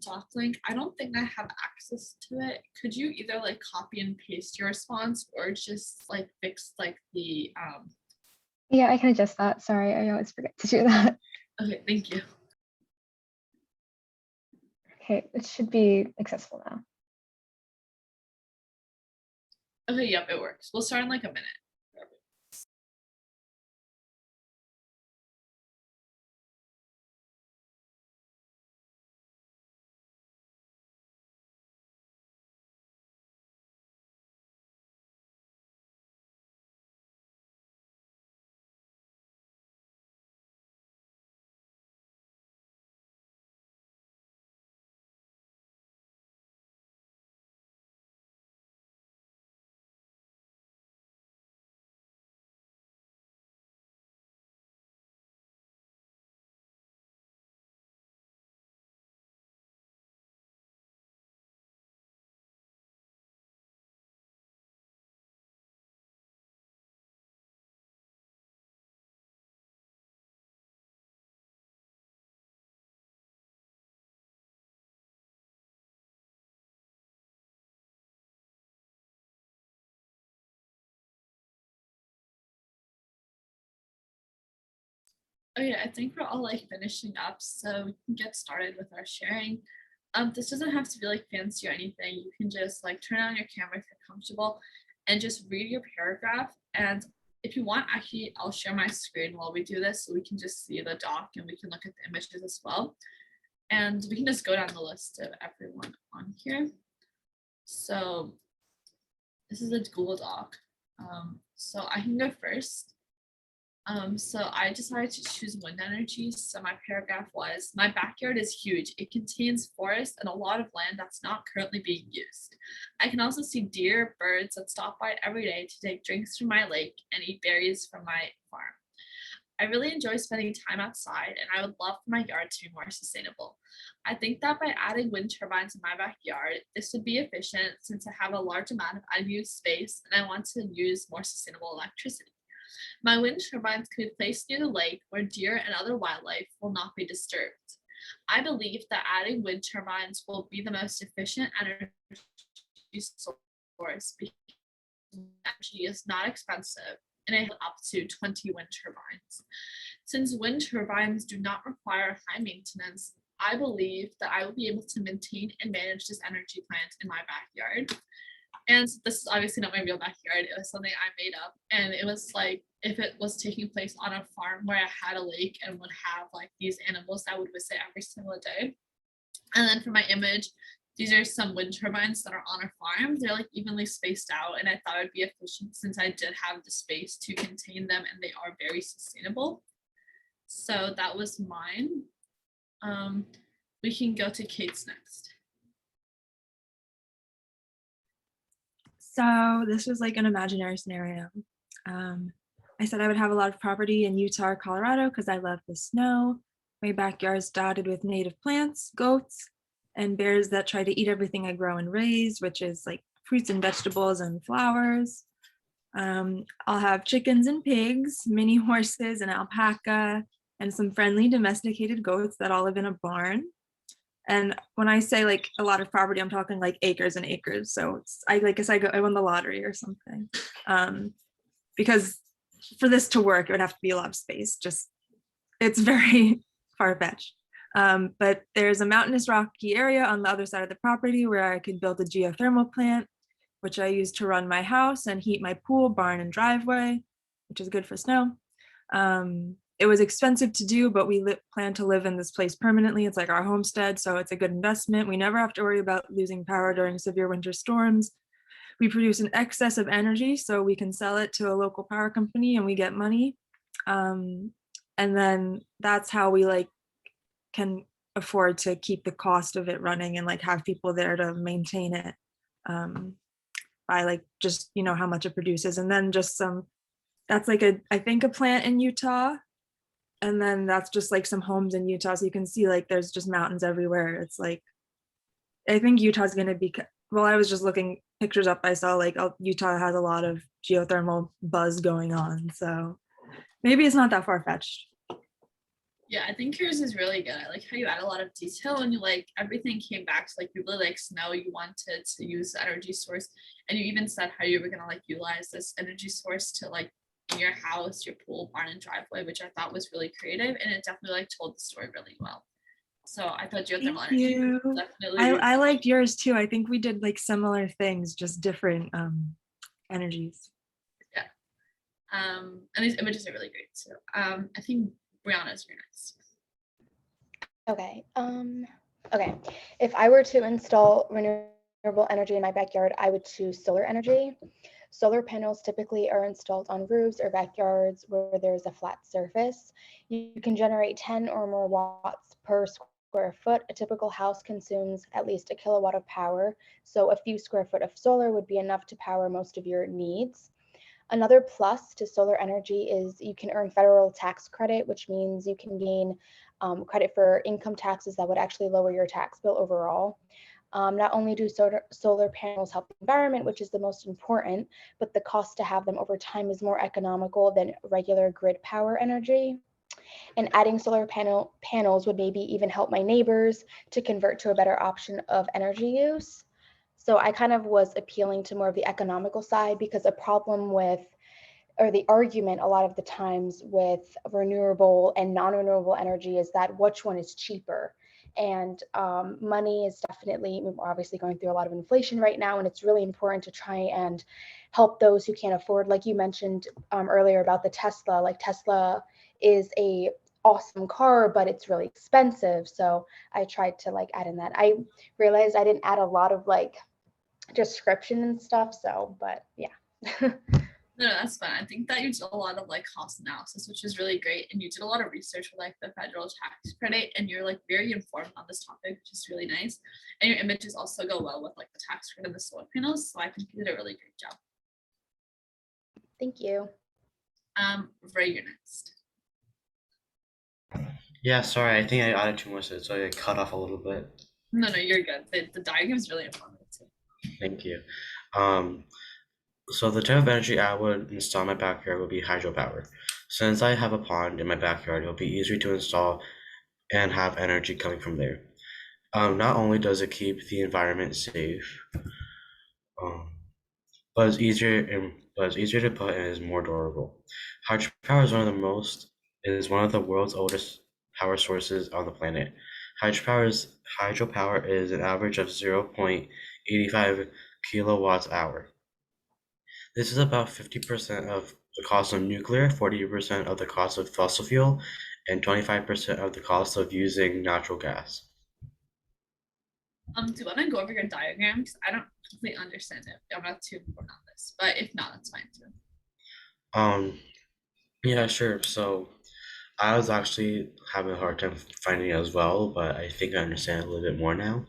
[SPEAKER 1] doc link. I don't think I have access to it. Could you either like copy and paste your response or just like fix like the
[SPEAKER 3] Yeah, I can adjust that. Sorry, I always forget to do that.
[SPEAKER 1] Okay, thank you.
[SPEAKER 3] Okay, it should be accessible now.
[SPEAKER 1] Okay, yep, it works. We'll start in like a minute. Okay, I think we're all like finishing up, so we can get started with our sharing. This doesn't have to be like fancy or anything. You can just like turn on your camera if you're comfortable and just read your paragraph. And if you want, actually, I'll share my screen while we do this so we can just see the doc and we can look at the images as well. And we can just go down the list of everyone on here. So this is a Google Doc. So I can go first. So I decided to choose wind energy. So my paragraph was, my backyard is huge. It contains forest and a lot of land that's not currently being used. I can also see deer, birds that stop by every day to take drinks from my lake and eat berries from my farm. I really enjoy spending time outside and I would love for my yard to be more sustainable. I think that by adding wind turbines in my backyard, this would be efficient since I have a large amount of unused space and I want to use more sustainable electricity. My wind turbines could be placed near the lake where deer and other wildlife will not be disturbed. I believe that adding wind turbines will be the most efficient energy source because energy is not expensive and it has up to 20 wind turbines. Since wind turbines do not require high maintenance, I believe that I will be able to maintain and manage this energy plant in my backyard. And this is obviously not my real backyard. It was something I made up. And it was like if it was taking place on a farm where I had a lake and would have like these animals that would visit every single day. And then for my image, these are some wind turbines that are on a farm. They're like evenly spaced out. And I thought it would be efficient since I did have the space to contain them and they are very sustainable. So that was mine. We can go to Kate's next.
[SPEAKER 6] So this was like an imaginary scenario. I said I would have a lot of property in Utah or Colorado because I love the snow. My backyard's dotted with native plants, goats, and bears that try to eat everything I grow and raise, which is like fruits and vegetables and flowers. I'll have chickens and pigs, mini horses, an alpaca, and some friendly domesticated goats that all live in a barn. And when I say like a lot of property, I'm talking like acres and acres. So I guess I won the lottery or something. Because for this to work, it would have to be a lot of space. Just it's very far-fetched. But there's a mountainous rocky area on the other side of the property where I could build a geothermal plant, which I use to run my house and heat my pool, barn, and driveway, which is good for snow. It was expensive to do, but we plan to live in this place permanently. It's like our homestead, so it's a good investment. We never have to worry about losing power during severe winter storms. We produce an excess of energy, so we can sell it to a local power company and we get money. And then that's how we like can afford to keep the cost of it running and like have people there to maintain it by like just how much it produces. And then just that's like I think a plant in Utah. And then that's just like some homes in Utah. So you can see like there's just mountains everywhere. It's like, I think Utah's going to be, well, I was just looking pictures up. I saw like Utah has a lot of geothermal buzz going on. So maybe it's not that far fetched.
[SPEAKER 1] Yeah, I think yours is really good. I like how you add a lot of detail and you like everything came back to like you really like snow. You wanted to use the energy source, and you even said how you were gonna like utilize this energy source to like in your house, your pool, barn, and driveway, which I thought was really creative, and it definitely like told the story really well. So I thought geothermal energy was definitely.
[SPEAKER 6] I liked yours too. I think we did like similar things, just different energies.
[SPEAKER 1] Yeah. And these images are really great too. I think Brianna's your next.
[SPEAKER 5] Okay. Okay. If I were to install renewable energy in my backyard, I would choose solar energy. Solar panels typically are installed on roofs or backyards where there's a flat surface. You can generate 10 or more watts per square foot. A typical house consumes at least a kilowatt of power, so a few square foot of solar would be enough to power most of your needs. Another plus to solar energy is you can earn federal tax credit, which means you can gain credit for income taxes that would actually lower your tax bill overall. Not only do solar panels help the environment, which is the most important, but the cost to have them over time is more economical than regular grid power energy. And adding solar panels would maybe even help my neighbors to convert to a better option of energy use. So I kind of was appealing to more of the economical side, because a problem with, or the argument a lot of the times with renewable and non-renewable energy is that which one is cheaper. And money is definitely, we're obviously going through a lot of inflation right now, and it's really important to try and help those who can't afford, like you mentioned earlier about the Tesla. Like Tesla is a awesome car, but it's really expensive. So I tried to like add in that. I realized I didn't add a lot of like description and stuff. So, but yeah.
[SPEAKER 1] No, that's fun. I think that you did a lot of like cost analysis, which is really great. And you did a lot of research with like the federal tax credit, and you're like very informed on this topic, which is really nice. And your images also go well with like the tax credit and the solar panels. So I think you did a really great job.
[SPEAKER 5] Thank you.
[SPEAKER 1] Ray, you're next.
[SPEAKER 8] Yeah, sorry, I think I added too much, so I cut off a little bit.
[SPEAKER 1] No, you're good. The diagram is really informative too.
[SPEAKER 8] Thank you. So the type of energy I would install in my backyard would be hydropower. Since I have a pond in my backyard, it'll be easier to install and have energy coming from there. Not only does it keep the environment safe, but it's easier to put and is more durable. Hydropower is one of the world's oldest power sources on the planet. Hydropower is an average of 0.85 kilowatts hour. This is about 50% of the cost of nuclear, 40% of the cost of fossil fuel, and 25% of the cost of using natural gas.
[SPEAKER 1] Do you want to go over your diagram? Because I don't completely understand it. I'm not too important on this, but if not, that's fine too.
[SPEAKER 8] Yeah, sure. So I was actually having a hard time finding it as well, but I think I understand a little bit more now.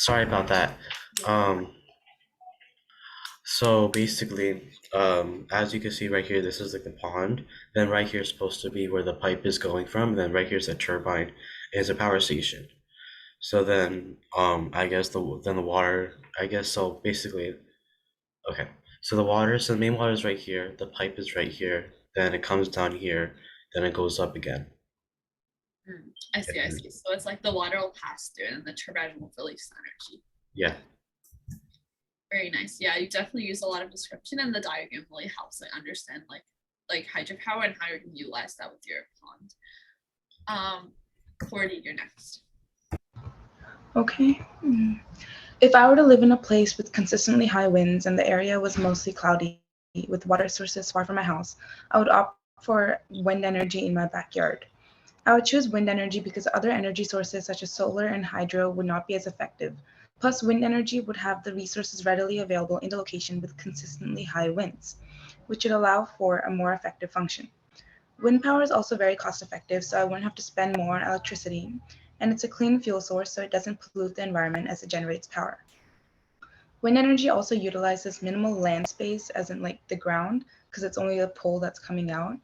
[SPEAKER 8] Sorry about that. Um, so basically, as you can see right here, this is like the pond. Then right here is supposed to be where the pipe is going from. Then right here is a turbine, and it's a power station. So then, I guess the water, I guess so. Basically, okay. So the main water is right here. The pipe is right here. Then it comes down here. Then it goes up again.
[SPEAKER 1] I see, I see. So it's like the water will pass through and the turbine will release the energy.
[SPEAKER 8] Yeah.
[SPEAKER 1] Very nice. Yeah, you definitely use a lot of description, and the diagram really helps understand like hydropower and how you can utilize that with your pond. Cordy, you're next.
[SPEAKER 9] Okay. If I were to live in a place with consistently high winds and the area was mostly cloudy with water sources far from my house, I would opt for wind energy in my backyard. I would choose wind energy because other energy sources such as solar and hydro would not be as effective. Plus, wind energy would have the resources readily available in the location with consistently high winds, which would allow for a more effective function. Wind power is also very cost effective, so I wouldn't have to spend more on electricity, and it's a clean fuel source, so it doesn't pollute the environment as it generates power. Wind energy also utilizes minimal land space, as in like the ground, because it's only a pole that's coming out.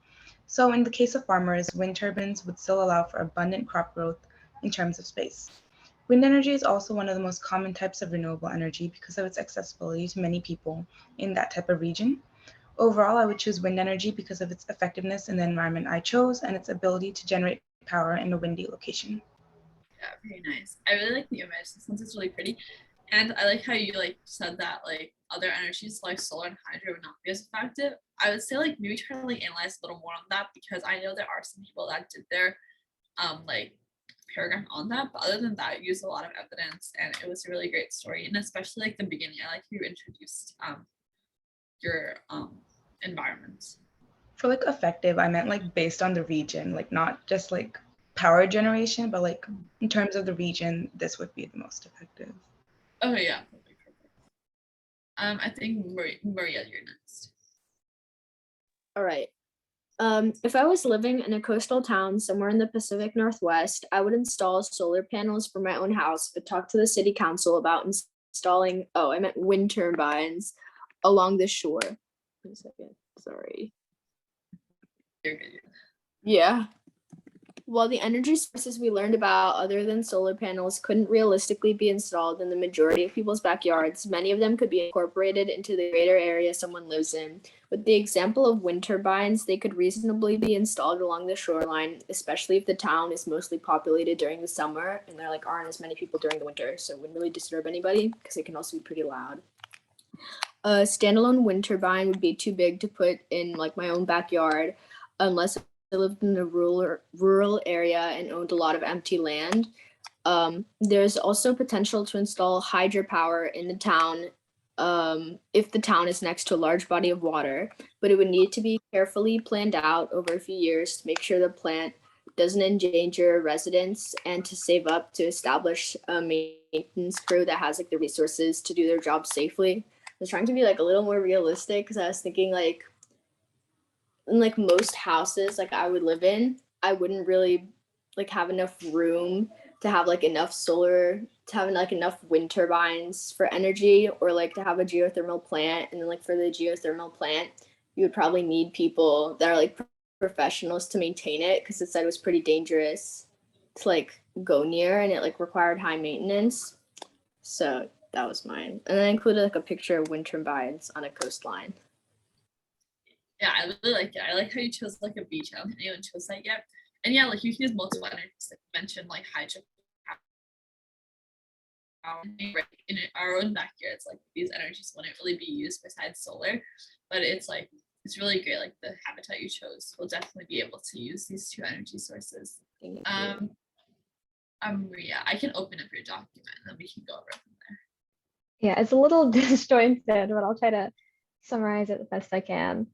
[SPEAKER 9] So in the case of farmers, wind turbines would still allow for abundant crop growth in terms of space. Wind energy is also one of the most common types of renewable energy because of its accessibility to many people in that type of region. Overall, I would choose wind energy because of its effectiveness in the environment I chose and its ability to generate power in a windy location.
[SPEAKER 1] Yeah, very nice. I really like the image. This one's really pretty. And I like how you said that other energies like solar and hydro would not be as effective. I would say maybe try to analyze a little more on that, because I know there are some people that did their like paragraph on that, but other than that, you used a lot of evidence and it was a really great story. And especially the beginning, I like how you introduced your environment.
[SPEAKER 9] For effective, I meant based on the region, not just power generation, but in terms of the region, this would be the most effective.
[SPEAKER 1] Oh yeah, perfect. I think Maria, you're next.
[SPEAKER 7] All right. If I was living in a coastal town somewhere in the Pacific Northwest, I would install solar panels for my own house, but talk to the city council about installing, I meant wind turbines along the shore. 1 second, sorry.
[SPEAKER 1] You're good.
[SPEAKER 7] Yeah. While the energy sources we learned about other than solar panels couldn't realistically be installed in the majority of people's backyards, many of them could be incorporated into the greater area someone lives in. With the example of wind turbines, they could reasonably be installed along the shoreline, especially if the town is mostly populated during the summer and there aren't as many people during the winter, so it wouldn't really disturb anybody because it can also be pretty loud. A standalone wind turbine would be too big to put in my own backyard unless I lived in a rural area and owned a lot of empty land. There's also potential to install hydropower in the town if the town is next to a large body of water, but it would need to be carefully planned out over a few years to make sure the plant doesn't endanger residents and to save up to establish a maintenance crew that has the resources to do their job safely. I was trying to be a little more realistic because I was thinking in most houses I would live in, I wouldn't really have enough room to have enough solar, to have enough wind turbines for energy, or to have a geothermal plant. And then for the geothermal plant, you would probably need people that are professionals to maintain it, because it said it was pretty dangerous to go near, and it required high maintenance. So that was mine. And I included a picture of wind turbines on a coastline.
[SPEAKER 1] Yeah, I really like it. I like how you chose a beach. I don't think anyone chose that yet. And yeah, you can use multiple energies. You mentioned hydro. In our own backyards, these energies wouldn't really be used besides solar, but it's really great. The habitat you chose will definitely be able to use these two energy sources. Maria, I can open up your document and then we can go over from there.
[SPEAKER 3] Yeah, it's a little disjointed, but I'll try to summarize it the best I can.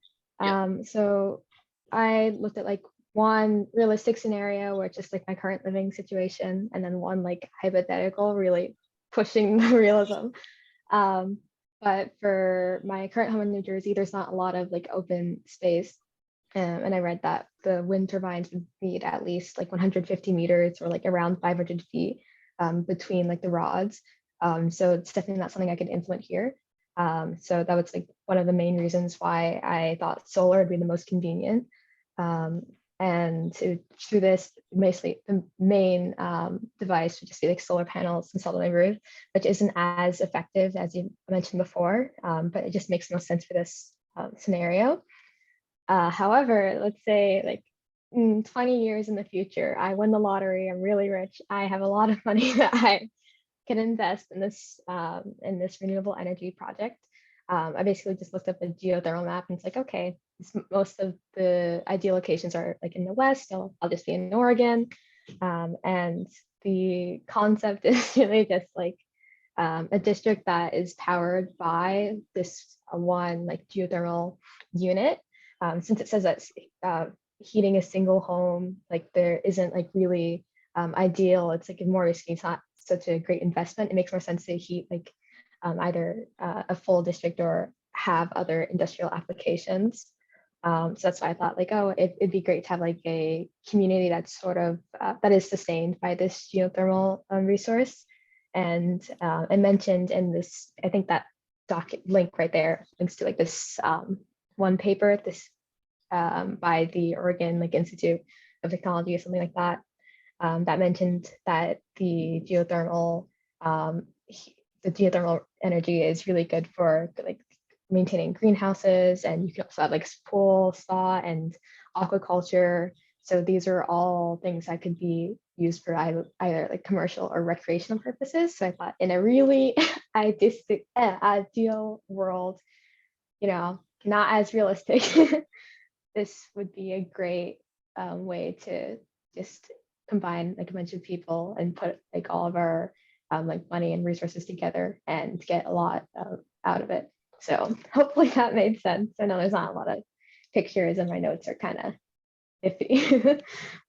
[SPEAKER 3] So I looked at one realistic scenario where it's just my current living situation, and then one hypothetical, really pushing the realism. But for my current home in New Jersey, there's not a lot of open space. And I read that the wind turbines would need at least 150 meters or around 500 feet between the rods. So it's definitely not something I could implement here. So that was like one of the main reasons why I thought solar would be the most convenient. And through this, basically the main device would just be like solar panels installed on my roof, which isn't as effective as you mentioned before, but it just makes no sense for this scenario. However, let's say like 20 years in the future, I won the lottery, I'm really rich, I have a lot of money that I can invest in this renewable energy project. I basically just looked up a geothermal map and it's like, okay, most of the ideal locations are like in the West, so I'll just be in Oregon. And the concept is really just like a district that is powered by this one like geothermal unit. Since it says that heating a single home, like there isn't like really ideal, it's like more risky, it's not such a great investment. It makes more sense to heat like either a full district or have other industrial applications. So that's why I thought like, oh, it'd be great to have like a community that's sort of that is sustained by this geothermal resource. And I mentioned in this, I think that link right there links to like this one paper, this by the Oregon like Institute of Technology or something like that, that mentioned that the geothermal energy is really good for like maintaining greenhouses, and you can also have like pool, spa, and aquaculture. So these are all things that could be used for either like commercial or recreational purposes. So I thought in a really ideal world, you know, not as realistic, this would be a great way to just combine like a bunch of people and put like all of our like money and resources together and get a lot out of it. So hopefully that made sense. I know there's not a lot of pictures and my notes are kind of iffy,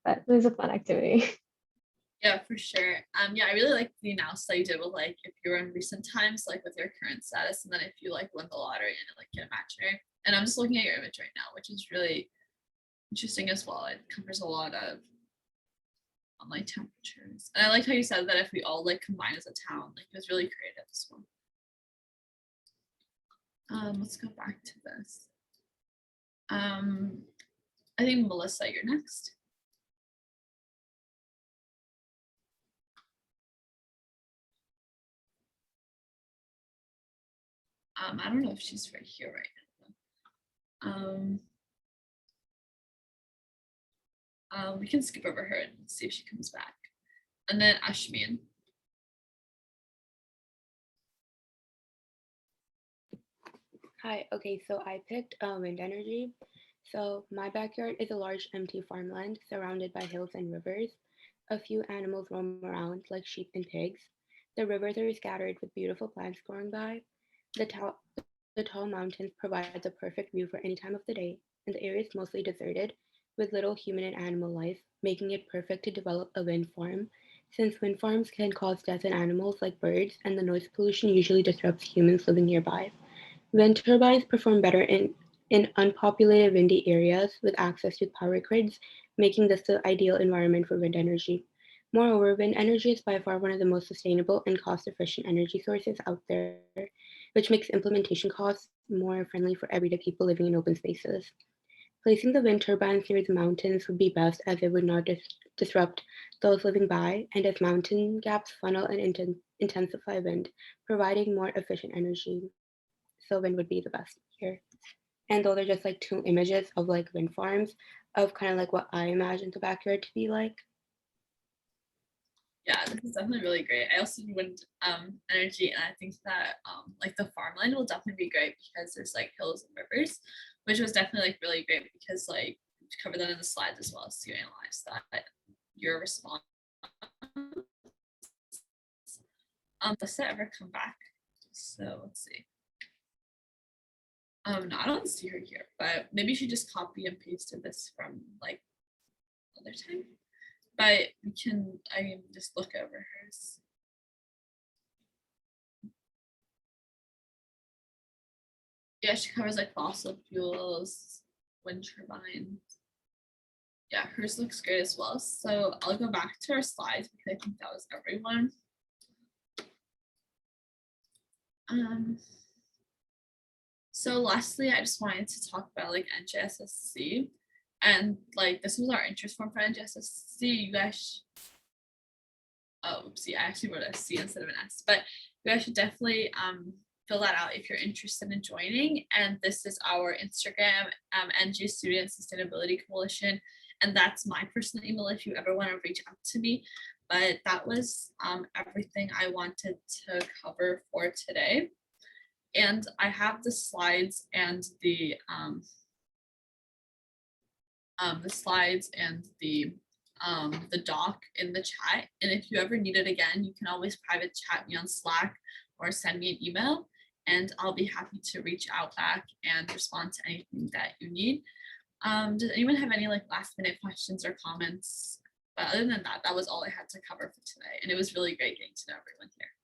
[SPEAKER 3] but it was a fun activity.
[SPEAKER 1] Yeah, for sure. Yeah, I really like the analysis that you did with like if you were in recent times, like with your current status, and then if you like win the lottery and like get a match, right? And I'm just looking at your image right now, which is really interesting as well. It covers a lot of like temperatures. And I like how you said that if we all like combine as a town, like it was really creative as well. Let's go back to this. I think Melissa, you're next. I don't know if she's right here right now. We can skip over her and see if she comes back. And then Ashmin.
[SPEAKER 4] Hi, okay, so I picked wind energy. So my backyard is a large empty farmland surrounded by hills and rivers. A few animals roam around like sheep and pigs. The rivers are scattered with beautiful plants growing by. The tall mountains provide the perfect view for any time of the day, and the area is mostly deserted with little human and animal life, making it perfect to develop a wind farm. Since wind farms can cause death in animals like birds, and the noise pollution usually disrupts humans living nearby. Wind turbines perform better in unpopulated windy areas with access to power grids, making this the ideal environment for wind energy. Moreover, wind energy is by far one of the most sustainable and cost-efficient energy sources out there, which makes implementation costs more friendly for everyday people living in open spaces. Placing the wind turbines near the mountains would be best as it would not disrupt those living by, and as mountain gaps funnel and intensify wind, providing more efficient energy. So wind would be the best here. And those are just like two images of like wind farms of kind of like what I imagined the backyard to be like.
[SPEAKER 1] Yeah, this is definitely really great. I also do wind energy, and I think that like the farmland will definitely be great because there's like hills and rivers, which was definitely like really great because like to cover that in the slides as well, so you analyze that your response. Does that ever come back? So let's see. No, I don't see her here, but maybe she just copy and pasted this from like other time. But we can, I can just look over hers. Yeah, she covers like fossil fuels, wind turbines. Yeah, hers looks great as well. So I'll go back to our slides because I think that was everyone. So lastly, I just wanted to talk about like NJSSC, and like this was our interest form for NJSSC. You guys, oh, oopsie, I actually wrote a C instead of an S, but you guys should definitely fill that out if you're interested in joining. And this is our Instagram, NJ Student Sustainability Coalition, and that's my personal email if you ever want to reach out to me. But that was everything I wanted to cover for today. And I have the slides and the doc in the chat. And if you ever need it again, you can always private chat me on Slack or send me an email, and I'll be happy to reach out back and respond to anything that you need. Does anyone have any like last minute questions or comments? But other than that, that was all I had to cover for today. And it was really great getting to know everyone here.